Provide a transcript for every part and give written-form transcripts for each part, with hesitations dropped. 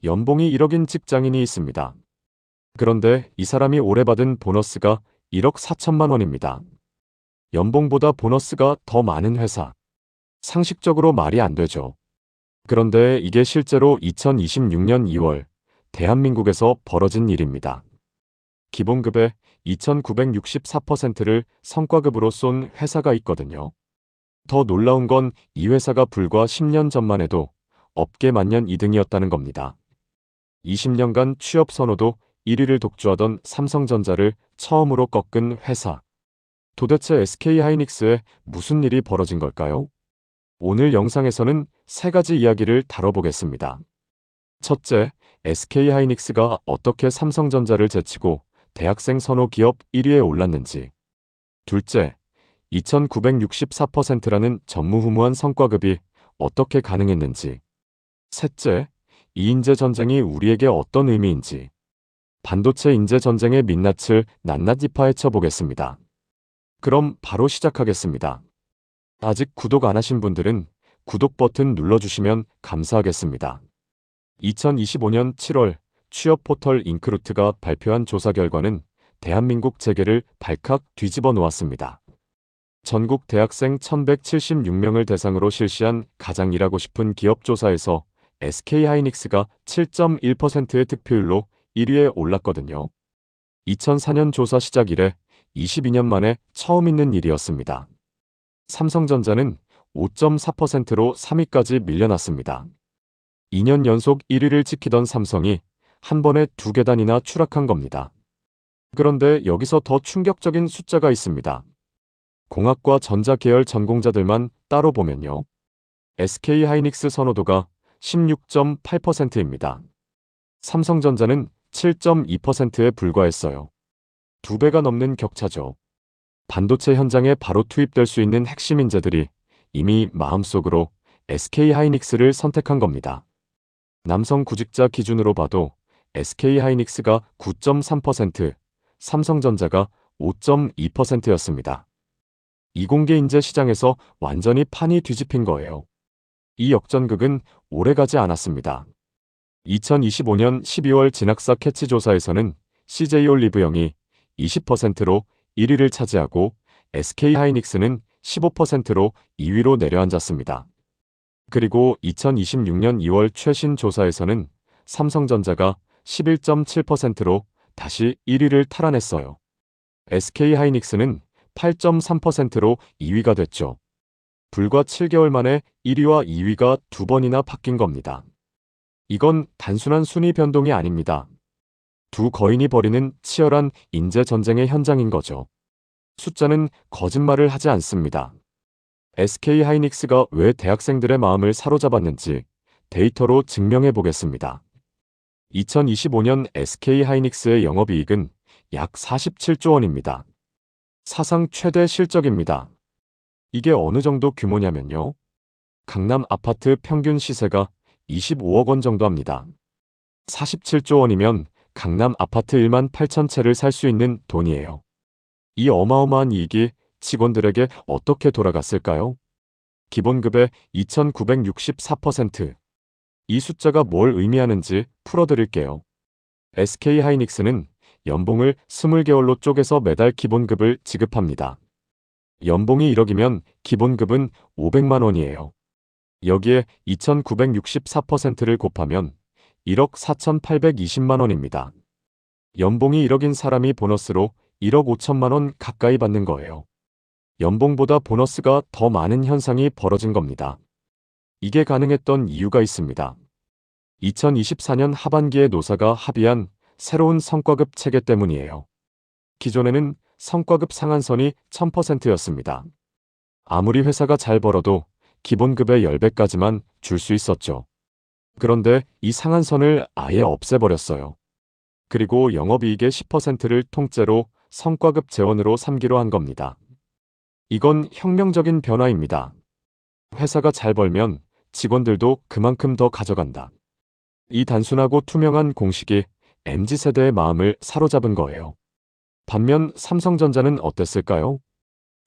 연봉이 1억인 직장인이 있습니다. 그런데 이 사람이 올해 받은 보너스가 1억 4천만 원입니다. 연봉보다 보너스가 더 많은 회사. 상식적으로 말이 안 되죠. 그런데 이게 실제로 2026년 2월 대한민국에서 벌어진 일입니다. 기본급의 2,964%를 성과급으로 쏜 회사가 있거든요. 더 놀라운 건 이 회사가 불과 10년 전만 해도 업계 만년 2등이었다는 겁니다. 20년간 취업 선호도 1위를 독주하던 삼성전자를 처음으로 꺾은 회사. 도대체 SK하이닉스에 무슨 일이 벌어진 걸까요? 오늘 영상에서는 세 가지 이야기를 다뤄보겠습니다. 첫째, SK하이닉스가 어떻게 삼성전자를 제치고 대학생 선호 기업 1위에 올랐는지. 둘째, 2,964%라는 전무후무한 성과급이 어떻게 가능했는지. 셋째, 이 인재 전쟁이 우리에게 어떤 의미인지. 반도체 인재 전쟁의 민낯을 낱낱이 파헤쳐 보겠습니다. 그럼 바로 시작하겠습니다. 아직 구독 안 하신 분들은 구독 버튼 눌러주시면 감사하겠습니다. 2025년 7월 취업 포털 인크루트가 발표한 조사 결과는 대한민국 재계를 발칵 뒤집어 놓았습니다. 전국 대학생 1,176명을 대상으로 실시한 가장 일하고 싶은 기업 조사에서 SK하이닉스가 7.1%의 득표율로 1위에 올랐거든요. 2004년 조사 시작 이래 22년 만에 처음 있는 일이었습니다. 삼성전자는 5.4%로 3위까지 밀려났습니다. 2년 연속 1위를 지키던 삼성이 한 번에 2계단이나 추락한 겁니다. 그런데 여기서 더 충격적인 숫자가 있습니다. 공학과 전자 계열 전공자들만 따로 보면요. SK하이닉스 선호도가 16.8%입니다. 삼성전자는 7.2%에 불과했어요. 2배가 넘는 격차죠. 반도체 현장에 바로 투입될 수 있는 핵심 인재들이 이미 마음속으로 SK하이닉스를 선택한 겁니다. 남성 구직자 기준으로 봐도 SK하이닉스가 9.3%, 삼성전자가 5.2%였습니다. 이공계 인재 시장에서 완전히 판이 뒤집힌 거예요. 이 역전극은 오래가지 않았습니다. 2025년 12월 진학사 캐치 조사에서는 CJ올리브영이 20%로 1위를 차지하고 SK하이닉스는 15%로 2위로 내려앉았습니다. 그리고 2026년 2월 최신 조사에서는 삼성전자가 11.7%로 다시 1위를 탈환했어요. SK하이닉스는 8.3%로 2위가 됐죠. 불과 7개월 만에 1위와 2위가 2번이나 바뀐 겁니다. 이건 단순한 순위 변동이 아닙니다. 두 거인이 벌이는 치열한 인재 전쟁의 현장인 거죠. 숫자는 거짓말을 하지 않습니다. SK하이닉스가 왜 대학생들의 마음을 사로잡았는지 데이터로 증명해 보겠습니다. 2025년 SK하이닉스의 영업이익은 약 47조 원입니다. 사상 최대 실적입니다. 이게 어느 정도 규모냐면요. 강남 아파트 평균 시세가 25억 원 정도 합니다. 47조 원이면 강남 아파트 1만 8천 채를 살 수 있는 돈이에요. 이 어마어마한 이익이 직원들에게 어떻게 돌아갔을까요? 기본급의 2,964%. 이 숫자가 뭘 의미하는지 풀어드릴게요. SK하이닉스는 연봉을 20개월로 쪼개서 매달 기본급을 지급합니다. 연봉이 1억이면 기본급은 500만 원이에요. 여기에 2,964%를 곱하면 1억 4,820만 원입니다. 연봉이 1억인 사람이 보너스로 1억 5천만 원 가까이 받는 거예요. 연봉보다 보너스가 더 많은 현상이 벌어진 겁니다. 이게 가능했던 이유가 있습니다. 2024년 하반기에 노사가 합의한 새로운 성과급 체계 때문이에요. 기존에는 성과급 상한선이 1000%였습니다. 아무리 회사가 잘 벌어도 기본급의 10배까지만 줄 수 있었죠. 그런데 이 상한선을 아예 없애버렸어요. 그리고 영업이익의 10%를 통째로 성과급 재원으로 삼기로 한 겁니다. 이건 혁명적인 변화입니다. 회사가 잘 벌면 직원들도 그만큼 더 가져간다. 이 단순하고 투명한 공식이 MZ세대의 마음을 사로잡은 거예요. 반면 삼성전자는 어땠을까요?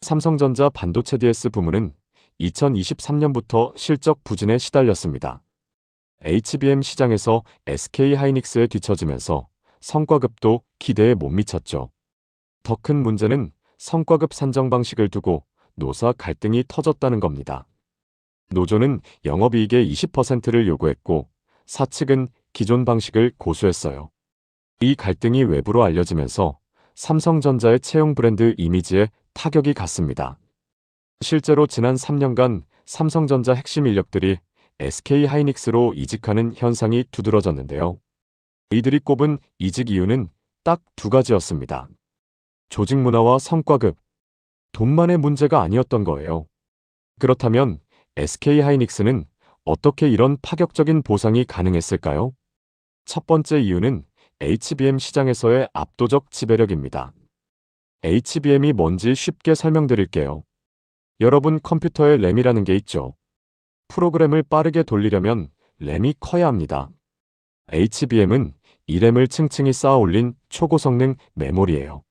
삼성전자 반도체 DS 부문은 2023년부터 실적 부진에 시달렸습니다. HBM 시장에서 SK하이닉스에 뒤처지면서 성과급도 기대에 못 미쳤죠. 더 큰 문제는 성과급 산정 방식을 두고 노사 갈등이 터졌다는 겁니다. 노조는 영업이익의 20%를 요구했고 사측은 기존 방식을 고수했어요. 이 갈등이 외부로 알려지면서 삼성전자의 채용 브랜드 이미지에 타격이 갔습니다. 실제로 지난 3년간 삼성전자 핵심 인력들이 SK하이닉스로 이직하는 현상이 두드러졌는데요. 이들이 꼽은 이직 이유는 딱 두 가지였습니다. 조직 문화와 성과급, 돈만의 문제가 아니었던 거예요. 그렇다면 SK하이닉스는 어떻게 이런 파격적인 보상이 가능했을까요? 첫 번째 이유는 HBM 시장에서의 압도적 지배력입니다. HBM이 뭔지 쉽게 설명드릴게요. 여러분 컴퓨터에 램이라는 게 있죠. 프로그램을 빠르게 돌리려면 램이 커야 합니다. HBM은 이 램을 층층이 쌓아 올린 초고성능 메모리예요.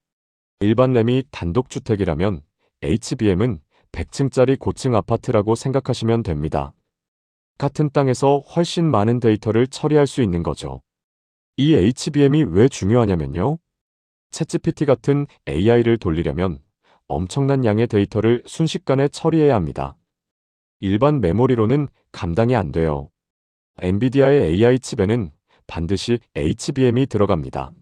일반 램이 단독주택이라면 HBM은 100층짜리 고층 아파트라고 생각하시면 됩니다. 같은 땅에서 훨씬 많은 데이터를 처리할 수 있는 거죠. 이 HBM이 왜 중요하냐면요. 챗GPT 같은 AI를 돌리려면 엄청난 양의 데이터를 순식간에 처리해야 합니다. 일반 메모리로는 감당이 안 돼요. 엔비디아의 AI 칩에는 반드시 HBM이 들어갑니다.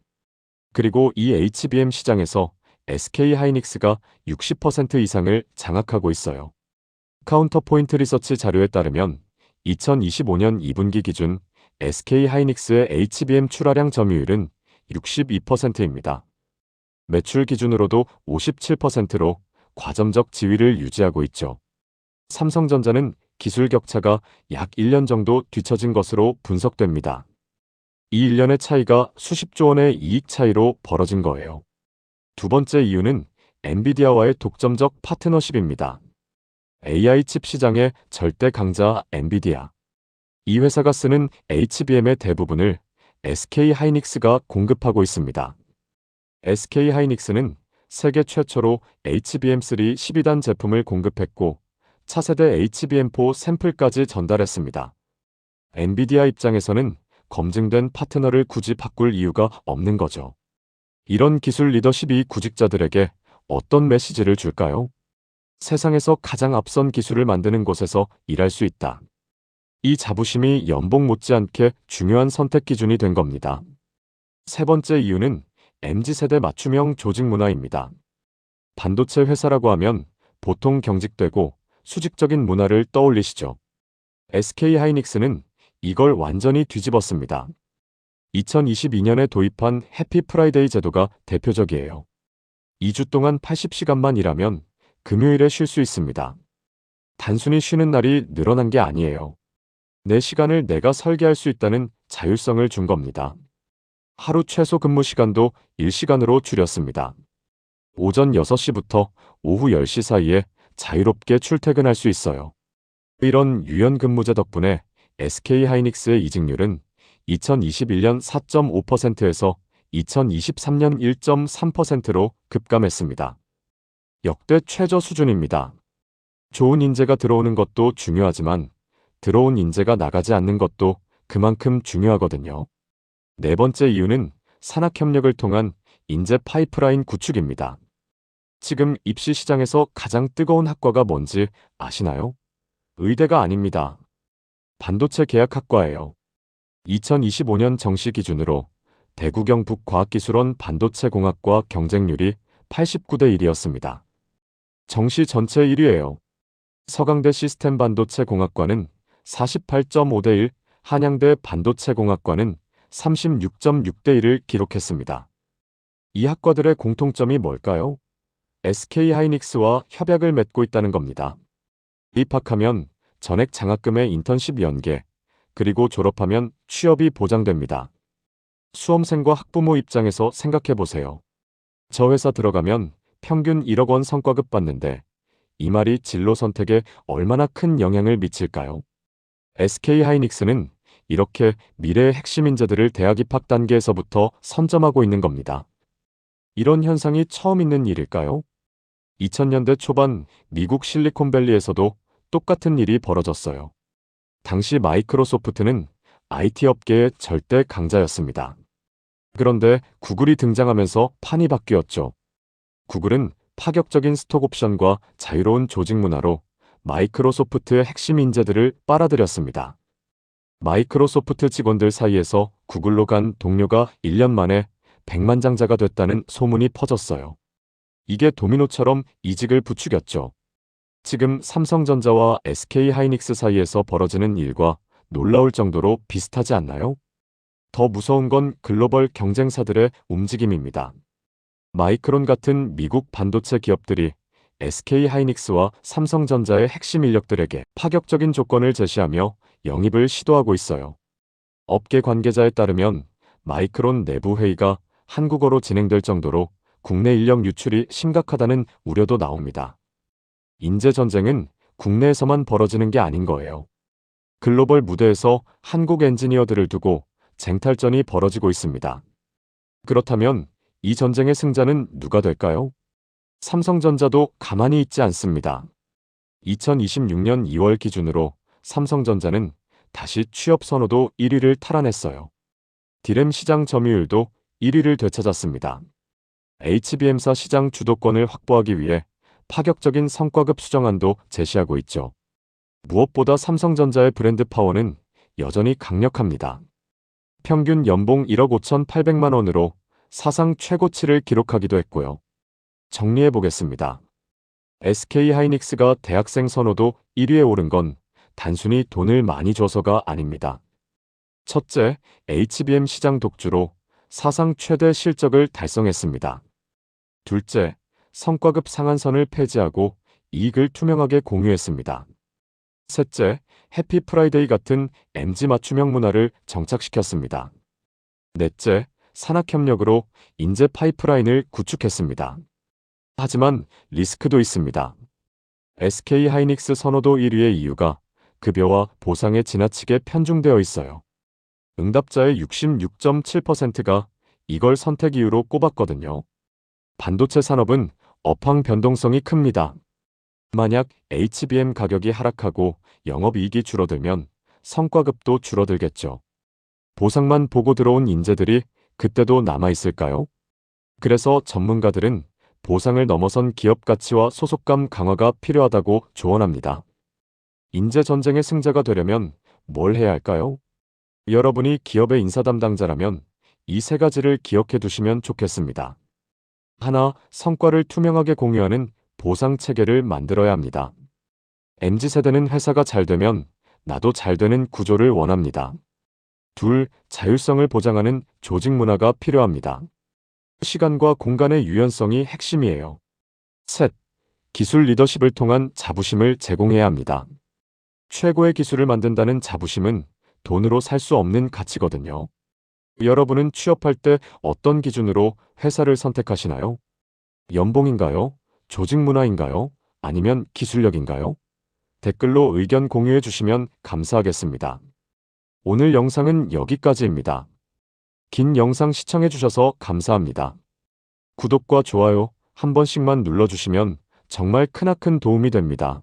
그리고 이 HBM 시장에서 SK하이닉스가 60% 이상을 장악하고 있어요. 카운터포인트 리서치 자료에 따르면 2025년 2분기 기준 SK하이닉스의 HBM 출하량 점유율은 62%입니다. 매출 기준으로도 57%로 과점적 지위를 유지하고 있죠. 삼성전자는 기술 격차가 약 1년 정도 뒤처진 것으로 분석됩니다. 이 1년의 차이가 수십조 원의 이익 차이로 벌어진 거예요. 두 번째 이유는 엔비디아와의 독점적 파트너십입니다. AI 칩 시장의 절대 강자 엔비디아. 이 회사가 쓰는 HBM의 대부분을 SK하이닉스가 공급하고 있습니다. SK하이닉스는 세계 최초로 HBM3 12단 제품을 공급했고 차세대 HBM4 샘플까지 전달했습니다. 엔비디아 입장에서는 검증된 파트너를 굳이 바꿀 이유가 없는 거죠. 이런 기술 리더십이 구직자들에게 어떤 메시지를 줄까요? 세상에서 가장 앞선 기술을 만드는 곳에서 일할 수 있다. 이 자부심이 연봉 못지않게 중요한 선택 기준이 된 겁니다. 세 번째 이유는 MZ세대 맞춤형 조직 문화입니다. 반도체 회사라고 하면 보통 경직되고 수직적인 문화를 떠올리시죠. SK하이닉스는 이걸 완전히 뒤집었습니다. 2022년에 도입한 해피 프라이데이 제도가 대표적이에요. 2주 동안 80시간만 일하면 금요일에 쉴 수 있습니다. 단순히 쉬는 날이 늘어난 게 아니에요. 내 시간을 내가 설계할 수 있다는 자율성을 준 겁니다. 하루 최소 근무 시간도 1시간으로 줄였습니다. 오전 6시부터 오후 10시 사이에 자유롭게 출퇴근할 수 있어요. 이런 유연근무제 덕분에 SK하이닉스의 이직률은 2021년 4.5%에서 2023년 1.3%로 급감했습니다. 역대 최저 수준입니다. 좋은 인재가 들어오는 것도 중요하지만 들어온 인재가 나가지 않는 것도 그만큼 중요하거든요. 네 번째 이유는 산학협력을 통한 인재 파이프라인 구축입니다. 지금 입시 시장에서 가장 뜨거운 학과가 뭔지 아시나요? 의대가 아닙니다. 반도체 계약학과예요. 2025년 정시 기준으로 대구 경북과학기술원 반도체공학과 경쟁률이 89대 1이었습니다. 정시 전체 1위예요. 서강대 시스템 반도체공학과는 48.5대 1, 한양대 반도체공학과는 36.6대 1을 기록했습니다. 이 학과들의 공통점이 뭘까요? SK하이닉스와 협약을 맺고 있다는 겁니다. 입학하면 전액 장학금의 인턴십 연계, 그리고 졸업하면 취업이 보장됩니다. 수험생과 학부모 입장에서 생각해 보세요. 저 회사 들어가면 평균 1억 원 성과급 받는데 이 말이 진로 선택에 얼마나 큰 영향을 미칠까요? SK하이닉스는 이렇게 미래의 핵심 인재들을 대학 입학 단계에서부터 선점하고 있는 겁니다. 이런 현상이 처음 있는 일일까요? 2000년대 초반 미국 실리콘밸리에서도 똑같은 일이 벌어졌어요. 당시 마이크로소프트는 IT 업계의 절대 강자였습니다. 그런데 구글이 등장하면서 판이 바뀌었죠. 구글은 파격적인 스톡 옵션과 자유로운 조직 문화로 마이크로소프트의 핵심 인재들을 빨아들였습니다. 마이크로소프트 직원들 사이에서 구글로 간 동료가 1년 만에 백만장자가 됐다는 소문이 퍼졌어요. 이게 도미노처럼 이직을 부추겼죠. 지금 삼성전자와 SK하이닉스 사이에서 벌어지는 일과 놀라울 정도로 비슷하지 않나요? 더 무서운 건 글로벌 경쟁사들의 움직임입니다. 마이크론 같은 미국 반도체 기업들이 SK하이닉스와 삼성전자의 핵심 인력들에게 파격적인 조건을 제시하며 영입을 시도하고 있어요. 업계 관계자에 따르면 마이크론 내부 회의가 한국어로 진행될 정도로 국내 인력 유출이 심각하다는 우려도 나옵니다. 인재 전쟁은 국내에서만 벌어지는 게 아닌 거예요. 글로벌 무대에서 한국 엔지니어들을 두고 쟁탈전이 벌어지고 있습니다. 그렇다면 이 전쟁의 승자는 누가 될까요? 삼성전자도 가만히 있지 않습니다. 2026년 2월 기준으로 삼성전자는 다시 취업 선호도 1위를 탈환했어요. 디램 시장 점유율도 1위를 되찾았습니다. HBM사 시장 주도권을 확보하기 위해 파격적인 성과급 수정안도 제시하고 있죠. 무엇보다 삼성전자의 브랜드 파워는 여전히 강력합니다. 평균 연봉 1억 5,800만 원으로 사상 최고치를 기록하기도 했고요. 정리해 보겠습니다. SK하이닉스가 대학생 선호도 1위에 오른 건 단순히 돈을 많이 줘서가 아닙니다. 첫째, HBM 시장 독주로 사상 최대 실적을 달성했습니다. 둘째, 성과급 상한선을 폐지하고 이익을 투명하게 공유했습니다. 셋째, 해피 프라이데이 같은 MG 맞춤형 문화를 정착시켰습니다. 넷째, 산학협력으로 인재 파이프라인을 구축했습니다. 하지만 리스크도 있습니다. SK하이닉스 선호도 1위의 이유가 급여와 보상에 지나치게 편중되어 있어요. 응답자의 66.7%가 이걸 선택 이유로 꼽았거든요. 반도체 산업은 업황 변동성이 큽니다. 만약 HBM 가격이 하락하고 영업이익이 줄어들면 성과급도 줄어들겠죠. 보상만 보고 들어온 인재들이 그때도 남아있을까요? 그래서 전문가들은 보상을 넘어선 기업 가치와 소속감 강화가 필요하다고 조언합니다. 인재 전쟁의 승자가 되려면 뭘 해야 할까요? 여러분이 기업의 인사 담당자라면 이 세 가지를 기억해 두시면 좋겠습니다. 하나, 성과를 투명하게 공유하는 보상 체계를 만들어야 합니다. MZ세대는 회사가 잘 되면 나도 잘 되는 구조를 원합니다. 둘, 자율성을 보장하는 조직 문화가 필요합니다. 시간과 공간의 유연성이 핵심이에요. 셋, 기술 리더십을 통한 자부심을 제공해야 합니다. 최고의 기술을 만든다는 자부심은 돈으로 살 수 없는 가치거든요. 여러분은 취업할 때 어떤 기준으로 회사를 선택하시나요? 연봉인가요? 조직 문화인가요? 아니면 기술력인가요? 댓글로 의견 공유해 주시면 감사하겠습니다. 오늘 영상은 여기까지입니다. 긴 영상 시청해 주셔서 감사합니다. 구독과 좋아요 한 번씩만 눌러주시면 정말 크나큰 도움이 됩니다.